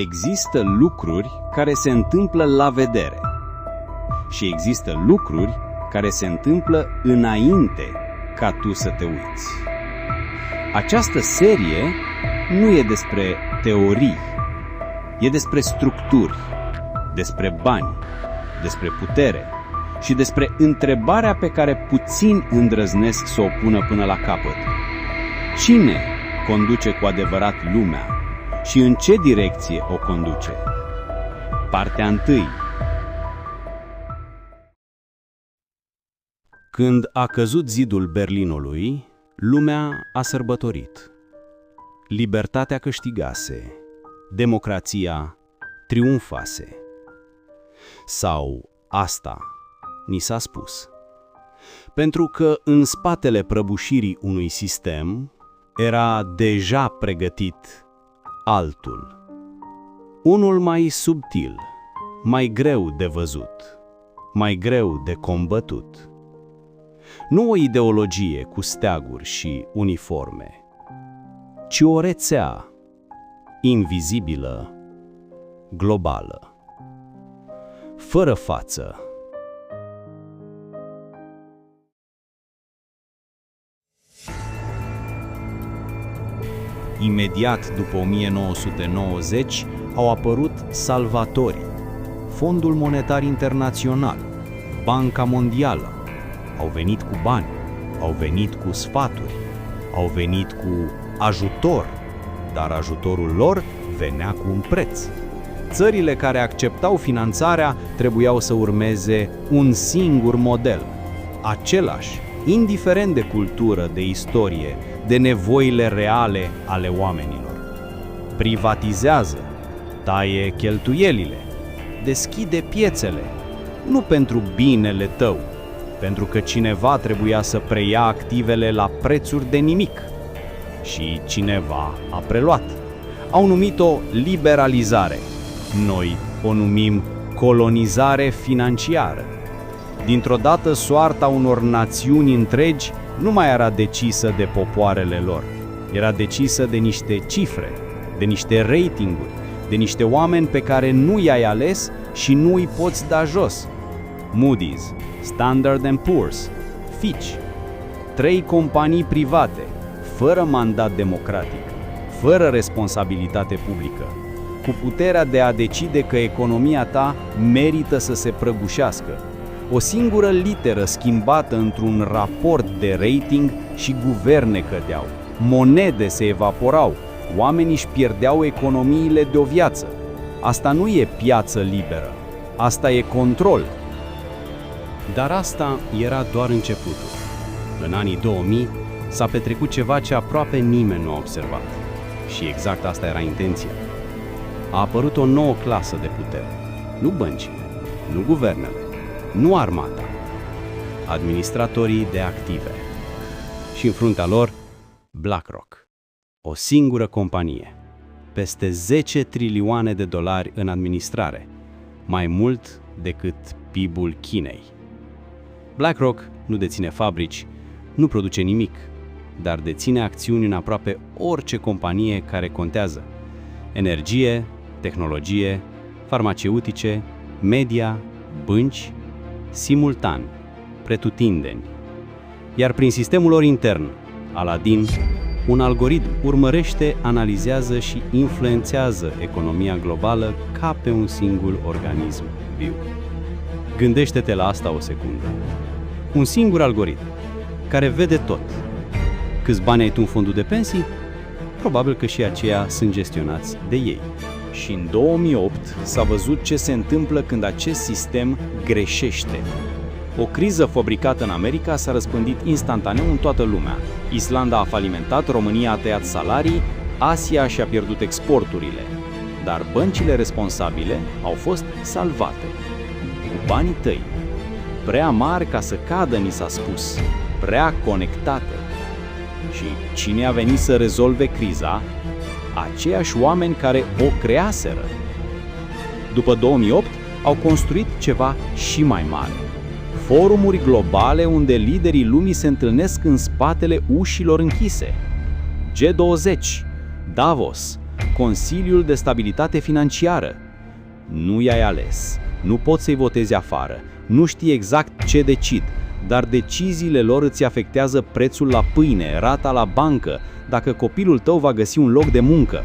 Există lucruri care se întâmplă la vedere și există lucruri care se întâmplă înainte ca tu să te uiți. Această serie nu e despre teorii, e despre structuri, despre bani, despre putere și despre întrebarea pe care puțini îndrăznesc să o pună până la capăt. Cine conduce cu adevărat lumea și în ce direcție o conduce? Partea 1. Când a căzut zidul Berlinului, lumea a sărbătorit. Libertatea câștigase, democrația triumfase. Sau asta ni s-a spus. Pentru că în spatele prăbușirii unui sistem era deja pregătit altul. Unul mai subtil, mai greu de văzut, mai greu de combătut. Nu o ideologie cu steaguri și uniforme, ci o rețea invizibilă, globală, fără față. Imediat după 1990 au apărut salvatorii, Fondul Monetar Internațional, Banca Mondială. Au venit cu bani, au venit cu sfaturi, au venit cu ajutor, dar ajutorul lor venea cu un preț. Țările care acceptau finanțarea trebuiau să urmeze un singur model, același, indiferent de cultură, de istorie, de nevoile reale ale oamenilor. Privatizează, taie cheltuielile, deschide piețele, nu pentru binele tău, pentru că cineva trebuia să preia activele la prețuri de nimic. Și cineva a preluat. Au numit-o liberalizare. Noi o numim colonizare financiară. Dintr-o dată, soarta unor națiuni întregi nu mai era decisă de popoarele lor. Era decisă de niște cifre, de niște ratinguri, de niște oameni pe care nu i-ai ales și nu îi poți da jos. Moody's, Standard & Poor's, Fitch. 3 companii private, fără mandat democratic, fără responsabilitate publică, cu puterea de a decide că economia ta merită să se prăbușească. O singură literă schimbată într-un raport de rating și guverne cădeau, monede se evaporau, oamenii își pierdeau economiile de o viață. Asta nu e piață liberă, asta e control. Dar asta era doar începutul. În anii 2000 s-a petrecut ceva ce aproape nimeni nu a observat. Și exact asta era intenția. A apărut o nouă clasă de putere. Nu băncile, nu guvernele, nu armata, administratorii de active. Și în fruntea lor, BlackRock. O singură companie. Peste 10 trilioane de dolari în administrare. Mai mult decât PIB-ul Chinei. BlackRock nu deține fabrici, nu produce nimic, dar deține acțiuni în aproape orice companie care contează. Energie, tehnologie, farmaceutice, media, bănci, simultan, pretutindeni. Iar prin sistemul lor intern, Aladdin, un algoritm urmărește, analizează și influențează economia globală ca pe un singur organism viu. Gândește-te la asta o secundă. Un singur algoritm care vede tot. Câți bani ai tu în fondul de pensii? Probabil că și aceia sunt gestionați de ei. Și în 2008 s-a văzut ce se întâmplă când acest sistem greșește. O criză fabricată în America s-a răspândit instantaneu în toată lumea. Islanda a falimentat, România a tăiat salarii, Asia și-a pierdut exporturile. Dar băncile responsabile au fost salvate. Cu banii tăi. Prea mari ca să cadă, ni s-a spus. Prea conectate. Și cine a venit să rezolve criza? Aceiași oameni care o creaseră. După 2008, au construit ceva și mai mare. Forumuri globale unde liderii lumii se întâlnesc în spatele ușilor închise. G20, Davos, Consiliul de Stabilitate Financiară. Nu i-ai ales, nu poți să-i votezi afară, nu știi exact ce decid, dar deciziile lor îți afectează prețul la pâine, rata la bancă, dacă copilul tău va găsi un loc de muncă.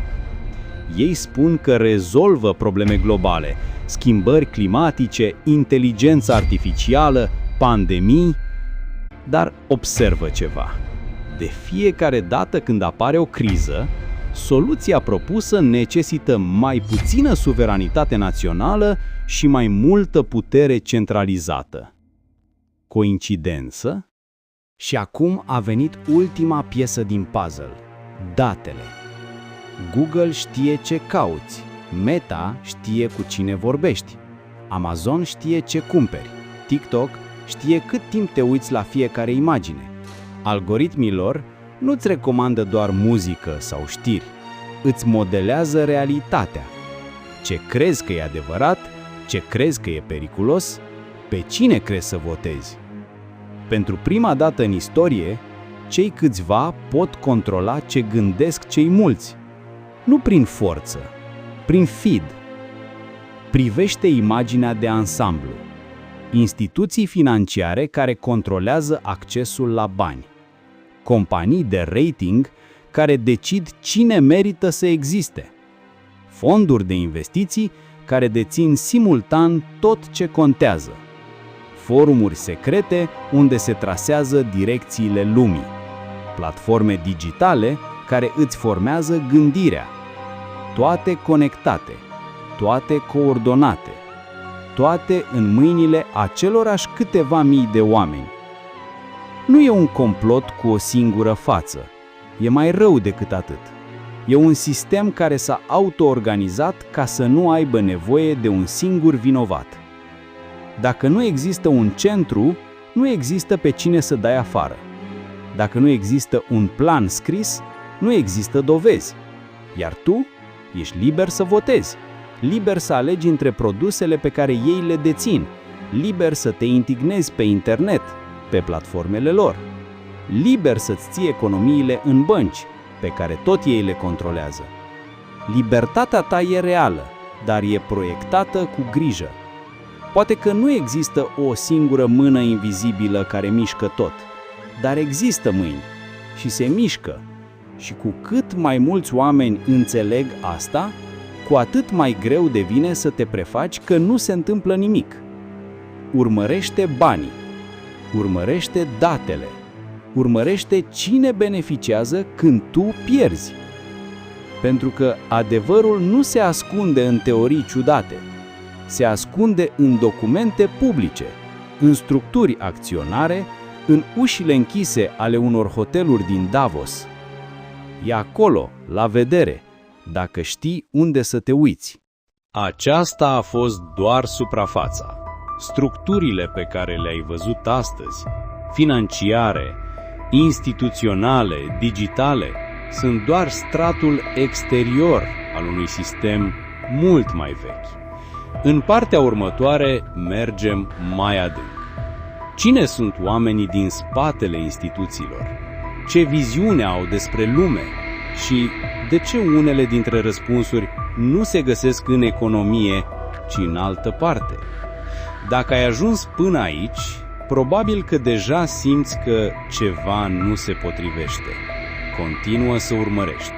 Ei spun că rezolvă probleme globale, schimbări climatice, inteligență artificială, pandemii, dar observă ceva. De fiecare dată când apare o criză, soluția propusă necesită mai puțină suveranitate națională și mai multă putere centralizată. Coincidență? Și acum a venit ultima piesă din puzzle, datele. Google știe ce cauți, Meta știe cu cine vorbești, Amazon știe ce cumperi, TikTok știe cât timp te uiți la fiecare imagine. Algoritmii lor nu-ți recomandă doar muzică sau știri, îți modelează realitatea. Ce crezi că e adevărat, ce crezi că e periculos, pe cine crezi să votezi. Pentru prima dată în istorie, cei câțiva pot controla ce gândesc cei mulți. Nu prin forță, prin feed. Privește imaginea de ansamblu. Instituții financiare care controlează accesul la bani. Companii de rating care decid cine merită să existe. Fonduri de investiții care dețin simultan tot ce contează. Forumuri secrete unde se trasează direcțiile lumii. Platforme digitale care îți formează gândirea. Toate conectate, toate coordonate, toate în mâinile acelorași câteva mii de oameni. Nu e un complot cu o singură față, e mai rău decât atât. E un sistem care s-a auto-organizat ca să nu aibă nevoie de un singur vinovat. Dacă nu există un centru, nu există pe cine să dai afară. Dacă nu există un plan scris, nu există dovezi. Iar tu ești liber să votezi, liber să alegi între produsele pe care ei le dețin, liber să te indignezi pe internet, pe platformele lor, liber să-ți ții economiile în bănci, pe care tot ei le controlează. Libertatea ta e reală, dar e proiectată cu grijă. Poate că nu există o singură mână invizibilă care mișcă tot, dar există mâini și se mișcă. Și cu cât mai mulți oameni înțeleg asta, cu atât mai greu devine să te prefaci că nu se întâmplă nimic. Urmărește banii, urmărește datele, urmărește cine beneficiază când tu pierzi. Pentru că adevărul nu se ascunde în teorii ciudate, se ascunde în documente publice, în structuri acționare, în ușile închise ale unor hoteluri din Davos. E acolo, la vedere, dacă știi unde să te uiți. Aceasta a fost doar suprafața. Structurile pe care le-ai văzut astăzi, financiare, instituționale, digitale, sunt doar stratul exterior al unui sistem mult mai vechi. În partea următoare mergem mai adânc. Cine sunt oamenii din spatele instituțiilor? Ce viziune au despre lume? Și de ce unele dintre răspunsuri nu se găsesc în economie, ci în altă parte? Dacă ai ajuns până aici, probabil că deja simți că ceva nu se potrivește. Continuă să urmărești.